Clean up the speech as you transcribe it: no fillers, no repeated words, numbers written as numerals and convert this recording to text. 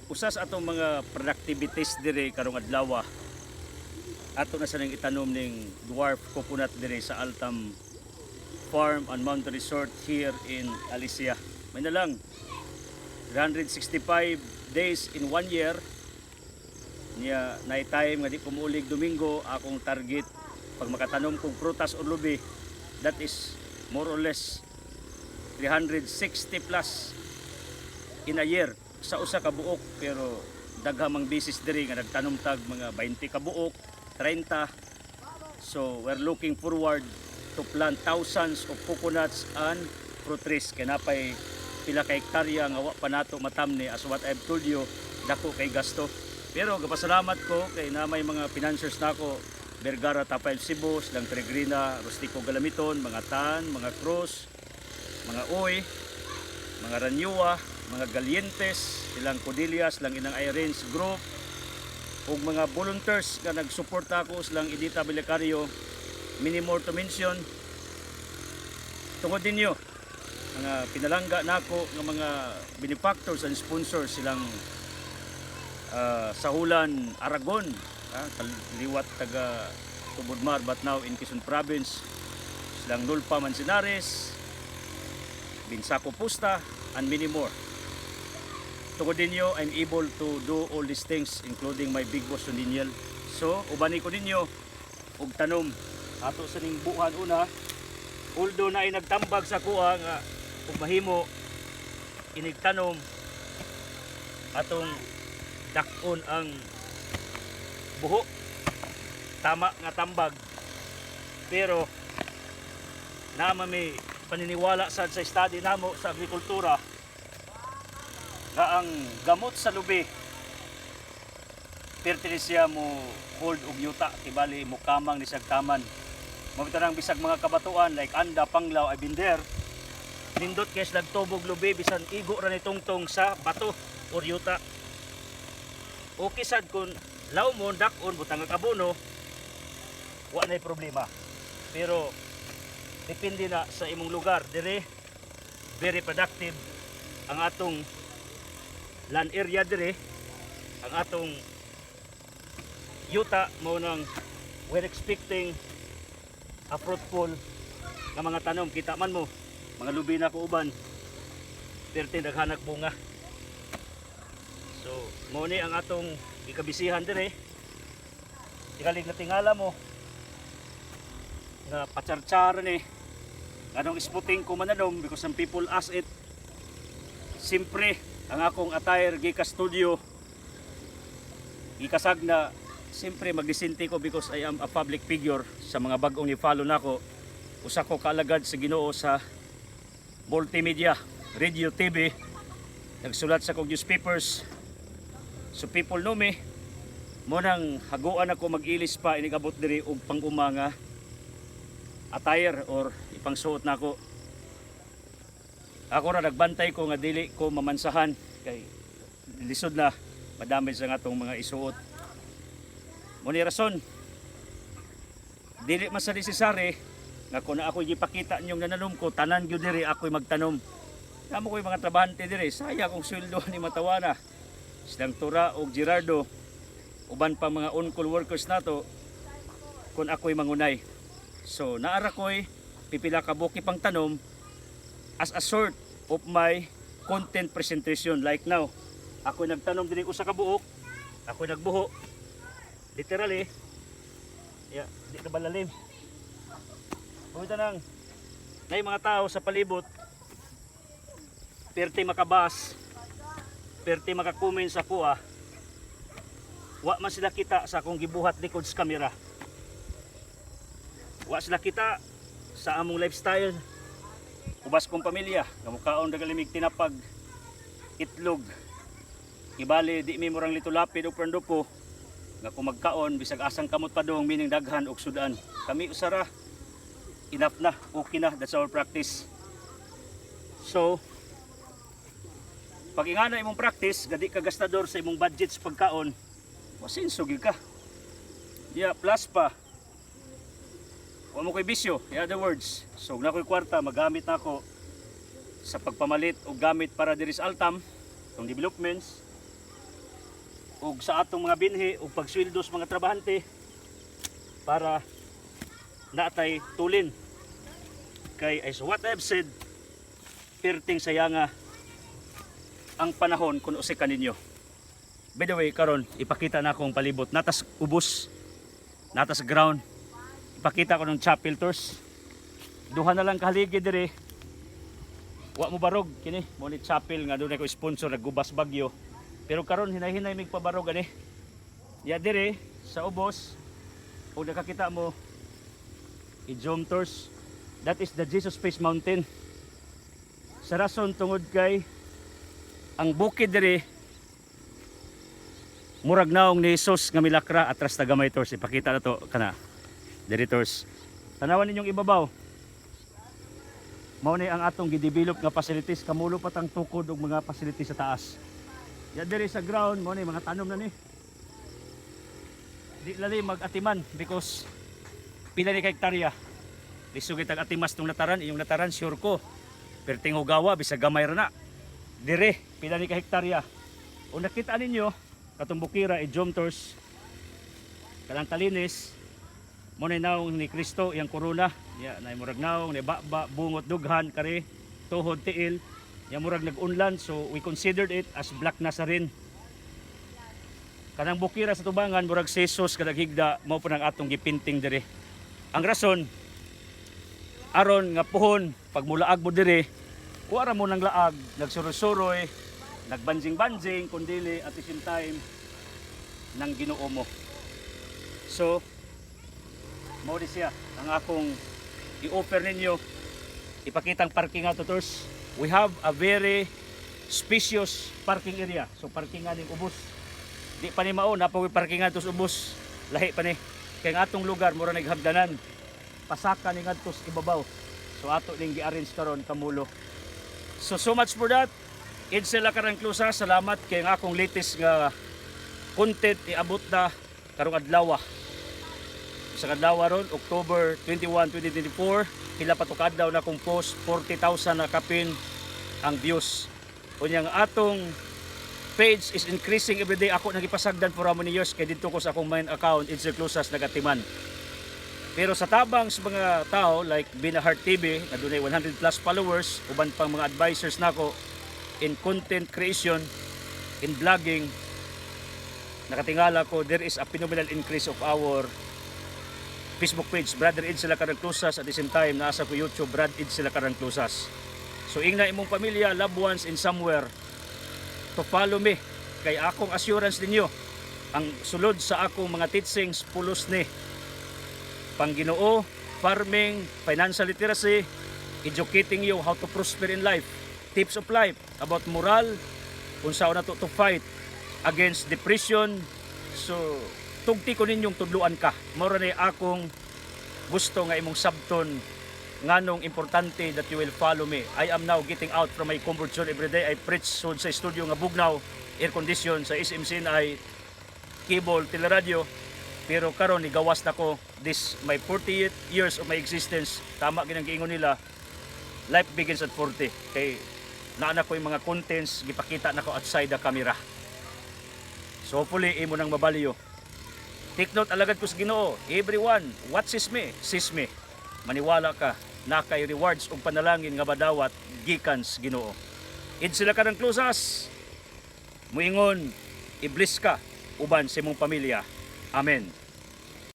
Usas atong mga productivities dire karong adlaw ato na sa nang itanom ning dwarf coconut dire sa Altam Farm and Mountain Resort here in Alicia. May na lang 365 days in 1 year niya na time nga di ko muulig Domingo akong target pag makatanom kong prutas o lubi, that is more or less 360 plus in a year sa usa ka buok, pero daghamang bisis diri nga nagtanom tag mga 20 ka buok, 30. So we're looking forward to plant thousands of coconuts and fruit trees kay napay pila ka hektarya nga wa pa nato matamni. As what I've told you, dako kay gasto. Pero gapasalamat ko kay na may mga financiers nako, Vergara Tapay Cebu, Silang Peregrina, Rustico Galamiton, mga Tan, mga Cruz, mga Uy, mga Ranyua, mga Galientes, silang Codillas, silang Inang Irene Group, ug mga volunteers nga nagsuporta ako, silang Edita Belicario, many more to mention. Tungod ninyo mga pinalangga nako nga mga benefactors and sponsors, silang Sahulan Aragon, kaliwat taga Tubodmar but now in Quezon Province, silang Nulpa Manzanares, Binsaco Pusta, and many more. Tungod ninyo, I'm able to do all these things including my big boss Daniel. So, ubani ko ninyo og tanom ato sa ning buhan una. Although na ay nagtambag sa kuha nga ug mahimo inigtanom atong dakon ang buho. Tama nga tambag. Pero nama may paniniwala sad sa study namo sa agrikultura nga ang gamot sa lubi pertinisya mo hold og yuta tibali mo kamang ni sagtaman. Mabitanang bisag mga kabatuan like anda, panglaw ay binder nindot kay nagtubog lubi bisan igo ra ni tungtong sa bato or yuta. Okay sad kun law mo dakon butang kabuno wa nay problema. Pero depende na sa imong lugar dire very productive ang atong land area dire, ang atong yuta mo nang we're expecting a fruitful nga mga tanom. Kita man mo mga lubi na ko uban perti naghanak bunga. So mo ni ang atong ikabisihan dire. Ikalig na tingala mo nga patsartsara ni anong isputing ko mananom because some people ask it. Simpre ang akong attire gika studio gikasag na simpre magdisinti ko because I am a public figure. Sa mga bagong i-follow nako, usa ko kaalagad sa Ginoo sa multimedia, radio, TV, nagsulat sa kong newspapers, so people know me. Mo nang haguan ako mag-ilis pa inigabot diri og pang-umanga attire or ipangsuot nako. Ako ra nagbantay ko nga dili ko mamansahan kay lisod na madami sa atong mga isuot. Muni rason dili man sa necessary nga kung ako gipakita ninyong nananom ko tanan gyud diri ako'y magtanom. Namo ko'y mga trabahante diri, saya kong sweldo ni matawana. Silang Tura og Gerardo uban pa mga on-call workers nato kung ako'y mangunay. So naara ko'y pipila ka buki pang tanom as a sort of my content presentation. Like now, ako nagtanom din usa ka buok, ako nagbuho. Literally, di ka balalim. Pumita nang, may mga tao sa palibot, perti makabas, perti makakumen sa kuha, wa man sila kita sa akong gibuhat likod sa kamera. Wa sila kita sa among lifestyle, ubas kong pamilya, kamukaon dagalimig tinapag, itlog, ibali di mi murang litulapid o pranduko, nga kung magkaon, bisag asang kamot pa dong, mining daghan o sudan. Kami usara, enough na, okay na, that's our practice. So, pag ingana imong practice, gadi ka gastador sa imong budget sa pagkaon, masinsugil ka. Yeah, plus pa, wa mo ko'y bisyo, in other words. So na ko'y kwarta, magamit na ako sa pagpamalit o gamit para diri sa Altam, itong developments. ug sa atong mga binhi ug pagsweldo sa mga trabahante para natay tulin. Kay as what I've said, perting sayanga ang panahon kung usik kaninyo. By the way, karon ipakita na akong palibot. Natas ubos, natas ground. Ipakita ko ng chapel tours. Duha na lang kahaligi dire. Wa mo barog kini, mo ni chapel nga dunay ko sponsor naggubas bagyo. Pero karon hinay-hinay mig pabarog ani. Ya dire sa ubos, kung nakakita mo i-zoom tours, that is the Jesus Face Mountain. Sa rason tungod kay ang bukid dire murag naong ni Jesus nga milakra atras ta gamay tours. Ipakita na to kana dire tours. Tanawan ninyong ibabaw. Mao ni ang atong gidevelop nga facilities, kamulo pa tang tukod og mga facilities sa taas. Ya dire sa ground mo ni mga tanom na ni. Di lali mag-atiman because pila ni ka hektarya. Lisugit ang atimas tong lataran, iyong lataran sure ko. Perting hugawa bisag gamay ra na. Dire pila ni ka hektarya. Kung nakita ninyo katong bukira i-zoom tours kanang talinis mo ni naong ni Kristo iyang korona. Ya nay murag naong ni baba bungot dughan kare tuhod tiil. Ya murag nag-unlan so we considered it as Black Nazarene. Kanang bukira sa tubangan murag Jesus kada higda mao pa nang atong gipinting dire. Ang rason aron nga puhon pag mulaag mo dire kuara mo nang laag nagsuroy-suroy nagbanjing-banjing kundili at the same time nang Ginoo mo. So mao di siya ang akong i-offer ninyo. Ipakitang parking ato tours. We have a very spacious parking area. So parkingan ning ubos. Di pa ni mao napawi parkingan tos ubos. Lahi pa ni kay ang atong lugar mura naghagdanan. Pasaka ning adtos ibabaw. So ato ning gi-arrange karon kamulo. So much for that. Idsela karang klusa, salamat kay ang akong latest nga content iabot na karong adlaw. Sa kadlaw ron October 21, 2024, pila pa to kadlaw na kong post 40,000 na kapin ang views. Unyang atong page is increasing every day. Ako nagipasagdan for how many years kay dito ko sa akong main account Idsel Clusas nagatiman. Pero sa tabang sa mga tao like Binahart TV na dunay 100 plus followers, uban pang mga advisors nako in content creation, in vlogging, nakatingala ko there is a phenomenal increase of our Facebook page Brother Ed Sila Karang Clusas, at the same time nasa ko YouTube Brad Ed Sila Karang Clusas. So ingna imong pamilya, loved ones in somewhere to follow me kay akong assurance ninyo ang sulod sa akong mga teachings pulos ni Pangginoo, farming, financial literacy, educating you how to prosper in life, tips of life about moral, unsa na to fight against depression. So tugti ko ninyong tudluan ka. Mao ra ni akong gusto nga imong sabton nganong importante that you will follow me. I am now getting out from my comfort zone every day. I preach sa studio nga bugnaw, air condition sa SMC na ay cable teleradyo. Pero karon ni gawas na ko this my 48 years of my existence. Tama ginang giingon nila, life begins at 40. Kay naana ko yung mga contents gipakita na ko outside the camera. So hopefully imo nang mabaliyo. Take note alagad ko sa Ginoo. Everyone watches me, sees me. Maniwala ka na kay rewards ug panalangin nga badawat gikan sa Ginoo. Id Sila Karang Clusas. Muingon, i-bless ka uban sa imong pamilya. Amen.